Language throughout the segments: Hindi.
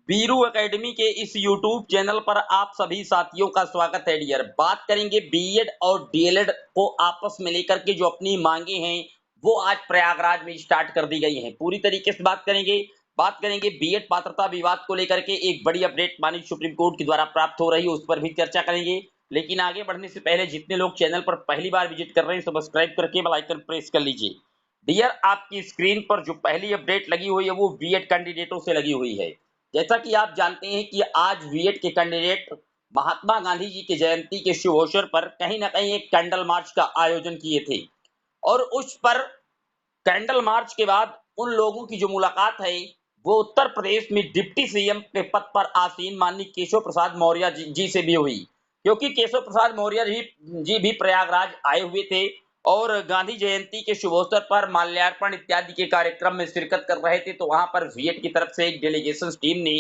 बीरू एकेडमी के इस यूट्यूब चैनल पर आप सभी साथियों का स्वागत है डियर। बात करेंगे बीएड और डीएलएड को आपस में लेकर के जो अपनी मांगे हैं वो आज प्रयागराज में स्टार्ट कर दी गई हैं। पूरी तरीके से बात करेंगे बीएड पात्रता विवाद को लेकर के एक बड़ी अपडेट माननीय सुप्रीम कोर्ट के द्वारा प्राप्त हो रही है, उस पर भी चर्चा करेंगे। लेकिन आगे बढ़ने से पहले जितने लोग चैनल पर पहली बार विजिट कर रहे हैं सब्सक्राइब करके बेल आइकन प्रेस कर लीजिए। डियर, आपकी स्क्रीन पर जो पहली अपडेट लगी हुई है वो बीएड कैंडिडेटों से लगी हुई है। जैसा कि आप जानते हैं कि आज बीएड के कैंडिडेट महात्मा गांधी जी की जयंती के शुभ अवसर पर कहीं ना कहीं एक कैंडल मार्च का आयोजन किए थे और उस पर कैंडल मार्च के बाद उन लोगों की जो मुलाकात है वो उत्तर प्रदेश में डिप्टी सीएम के पद पर आसीन माननीय केशव प्रसाद मौर्य जी से भी हुई, क्योंकि केशव प्रसाद मौर्य जी भी प्रयागराज आए हुए थे और गांधी जयंती के शुभ अवसर पर माल्यार्पण इत्यादि के कार्यक्रम में शिरकत कर रहे थे। तो वहां पर बीएड की तरफ से एक डेलीगेशन टीम ने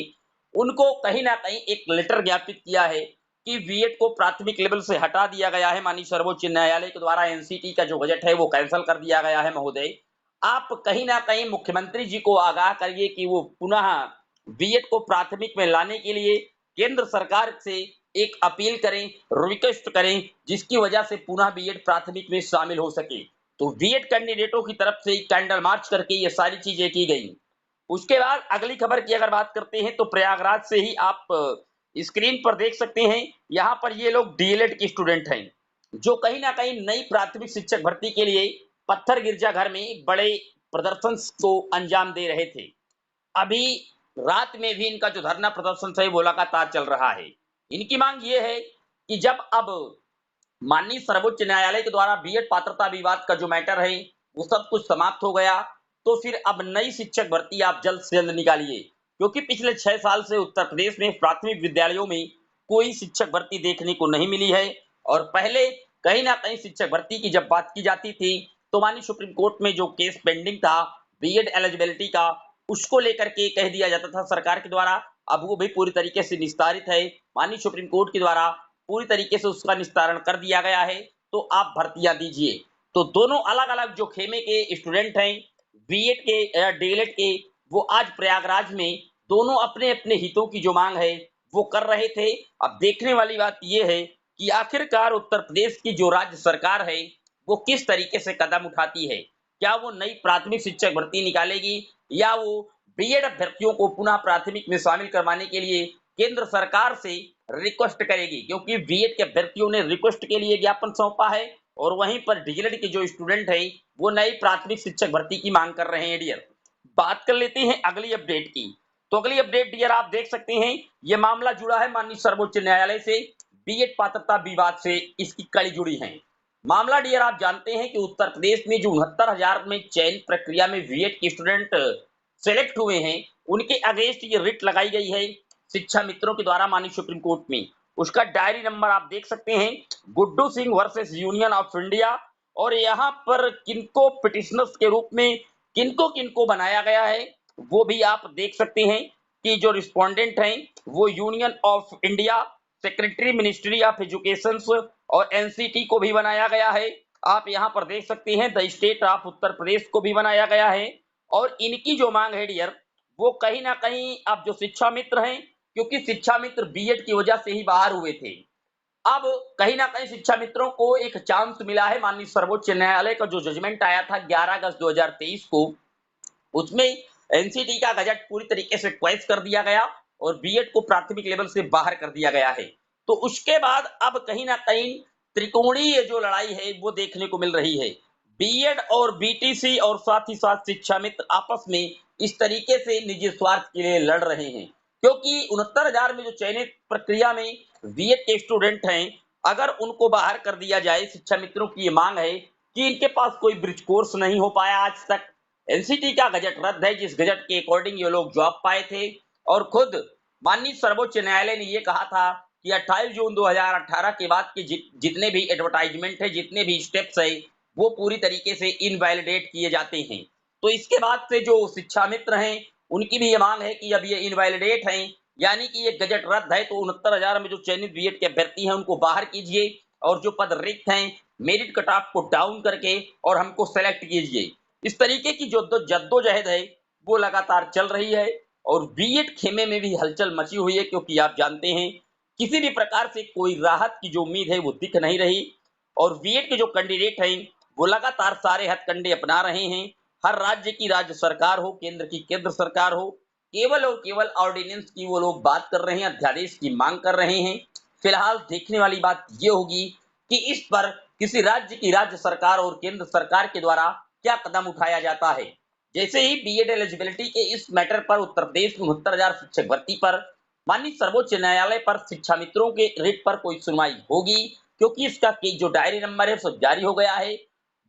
उनको कहीं ना कहीं एक लेटर ज्ञापित किया है कि बीएड को प्राथमिक लेवल से हटा दिया गया है। माननीय सर्वोच्च न्यायालय के द्वारा एनसीटी का जो बजट है वो कैंसिल कर दिया गया है। महोदय, आप कहीं ना कहीं मुख्यमंत्री जी को आगाह करिए कि वो पुनः बीएड को प्राथमिक में लाने के लिए केंद्र सरकार से एक अपील करें, रिक्वेस्ट करें, जिसकी वजह से पुनः बीएड प्राथमिक में शामिल हो सके। तो बीएड कैंडिडेटों की तरफ से कैंडल मार्च करके ये सारी चीजें की गई। उसके बाद अगली खबर की अगर बात करते हैं तो प्रयागराज से ही आप स्क्रीन पर देख सकते हैं। यहाँ पर ये लोग डीएलएड के स्टूडेंट हैं जो कहीं ना कहीं नई प्राथमिक शिक्षक भर्ती के लिए पत्थर गिरजाघर में एक बड़े प्रदर्शन को अंजाम दे रहे थे। अभी रात में भी इनका जो धरना प्रदर्शन है वो लगातार चल रहा है। इनकी मांग ये है कि जब अब माननीय सर्वोच्च न्यायालय के द्वारा बीएड पात्रता विवाद का जो मैटर है वो सब कुछ समाप्त हो गया, तो फिर अब नई शिक्षक भर्ती आप जल्द से जल्द निकालिए, क्योंकि पिछले 6 साल से उत्तर प्रदेश में प्राथमिक विद्यालयों में कोई शिक्षक भर्ती देखने को नहीं मिली है। और पहले कहीं ना कहीं शिक्षक भर्ती की जब बात की जाती थी तो माननीय सुप्रीम कोर्ट में जो केस पेंडिंग था बीएड एलिजिबिलिटी का, उसको लेकर के कह दिया जाता था सरकार के द्वारा। अब वो भी पूरी तरीके से निस्तारित है, माननीय सुप्रीम कोर्ट के द्वारा पूरी तरीके से उसका निस्तारण कर दिया गया है। तो आप भर्तियां दीजिए। तो दोनों अलग अलग जो खेमे के स्टूडेंट हैं बीएड के डीएलएड के, वो आज प्रयागराज में दोनों अपने अपने हितों की जो मांग है वो कर रहे थे। अब देखने वाली बात यह है कि आखिरकार उत्तर प्रदेश की जो राज्य सरकार है वो किस तरीके से कदम उठाती है। क्या वो नई प्राथमिक शिक्षक भर्ती निकालेगी या वो बीएड अभ्यर्थियों को पुनः प्राथमिक में शामिल करवाने के लिए केंद्र सरकार से रिक्वेस्ट करेगी, क्योंकि बीएड के अभ्यर्थियों ने रिक्वेस्ट के लिए ज्ञापन सौंपा है और वहीं पर डीएलएड के जो स्टूडेंट हैं वो नई प्राथमिक शिक्षक भर्ती की मांग कर रहे हैं। डियर, बात कर लेते हैं अगली अपडेट की। तो अगली अपडेट डियर आप देख सकते हैं, ये मामला जुड़ा है माननीय सर्वोच्च न्यायालय से, बीएड पात्रता विवाद से इसकी कड़ी जुड़ी है। मामला डियर आप जानते हैं कि उत्तर प्रदेश में जो 69,000 में चयन प्रक्रिया में बीएड के स्टूडेंट सेलेक्ट हुए हैं उनके अगेंस्ट ये रिट लगाई गई है शिक्षा मित्रों के द्वारा माननीय सुप्रीम कोर्ट में। उसका डायरी नंबर आप देख सकते हैं, Guddu Singh versus union of India. और यहाँ पर किनको पिटिशनर्स के रूप में किनको किनको बनाया गया है वो भी आप देख सकते हैं कि जो रिस्पोंडेंट हैं वो union of India, secretary ministry of education और एनसीटी को भी बनाया गया है। आप यहाँ पर देख सकते हैं the state of Uttar Pradesh को भी बनाया गया है। और इनकी जो मांग है डियर वो कहीं ना कहीं अब जो शिक्षा मित्र हैं, क्योंकि शिक्षा मित्र बीएड की वजह से ही बाहर हुए थे, अब कहीं ना कहीं शिक्षा मित्रों को एक चांस मिला है। माननीय सर्वोच्च न्यायालय का जो जजमेंट आया था 11 अगस्त 2023 को, उसमें एनसीटी का गजट पूरी तरीके से क्वैश कर दिया गया और बीएड को प्राथमिक लेवल से बाहर कर दिया गया है। तो उसके बाद अब कहीं ना कहीं त्रिकोणीय जो लड़ाई है वो देखने को मिल रही है। बीएड और बीटीसी और साथ ही साथ शिक्षा मित्र आपस में इस तरीके से निजी स्वार्थ के लिए लड़ रहे हैं, क्योंकि 69,000 में जो चयनित प्रक्रिया में बीएड के स्टूडेंट हैं अगर उनको बाहर कर दिया जाए, शिक्षा मित्रों की ये मांग है कि इनके पास कोई ब्रिज कोर्स नहीं हो पाया आज तक। एनसीटी का गजट रद्द है जिस गजट के अकॉर्डिंग ये लोग जॉब पाए थे। और खुद माननीय सर्वोच्च न्यायालय ने ये कहा था कि 28 जून 2018 के बाद के जितने भी एडवर्टाइजमेंट है, जितने भी स्टेप्स है वो पूरी तरीके से इनवैलिडेट किए जाते हैं। तो इसके बाद से जो शिक्षा मित्र हैं उनकी भी ये मांग है कि अब ये इनवैलिडेट हैं, यानी कि ये गजट रद्द है। तो 69,000 में जो चयनित बीएड के अभ्यर्थी हैं उनको बाहर कीजिए और जो पद रिक्त हैं मेरिट कट ऑफ को डाउन करके और हमको सेलेक्ट कीजिए। इस तरीके की जो जद्दोजहद है वो लगातार चल रही है। और बीएड खेमे में भी हलचल मची हुई है, क्योंकि आप जानते हैं किसी भी प्रकार से कोई राहत की जो उम्मीद है वो दिख नहीं रही और बीएड के जो कैंडिडेट हैं वो लगातार सारे हथकंडे अपना रहे हैं। हर राज्य की राज्य सरकार हो, केंद्र की केंद्र सरकार हो, केवल और केवल ऑर्डिनेंस की वो लोग बात कर रहे हैं, अध्यादेश की मांग कर रहे हैं। फिलहाल देखने वाली बात ये होगी कि इस पर किसी राज्य की राज्य सरकार और केंद्र सरकार के द्वारा क्या कदम उठाया जाता है। जैसे ही बीएड एलिजिबिलिटी के इस मैटर पर उत्तर प्रदेश में 69,000 शिक्षक भर्ती पर माननीय सर्वोच्च न्यायालय पर शिक्षा मित्रों के रिट पर कोई सुनवाई होगी, क्योंकि इसका केस जो डायरी नंबर है सब जारी हो गया है।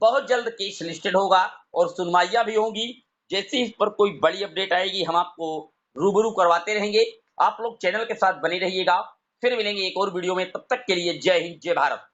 बहुत जल्द केस लिस्टेड होगा और सुनवाइयां भी होंगी। जैसे इस पर कोई बड़ी अपडेट आएगी हम आपको रूबरू करवाते रहेंगे। आप लोग चैनल के साथ बने रहिएगा। फिर मिलेंगे एक और वीडियो में, तब तक के लिए जय हिंद जय भारत।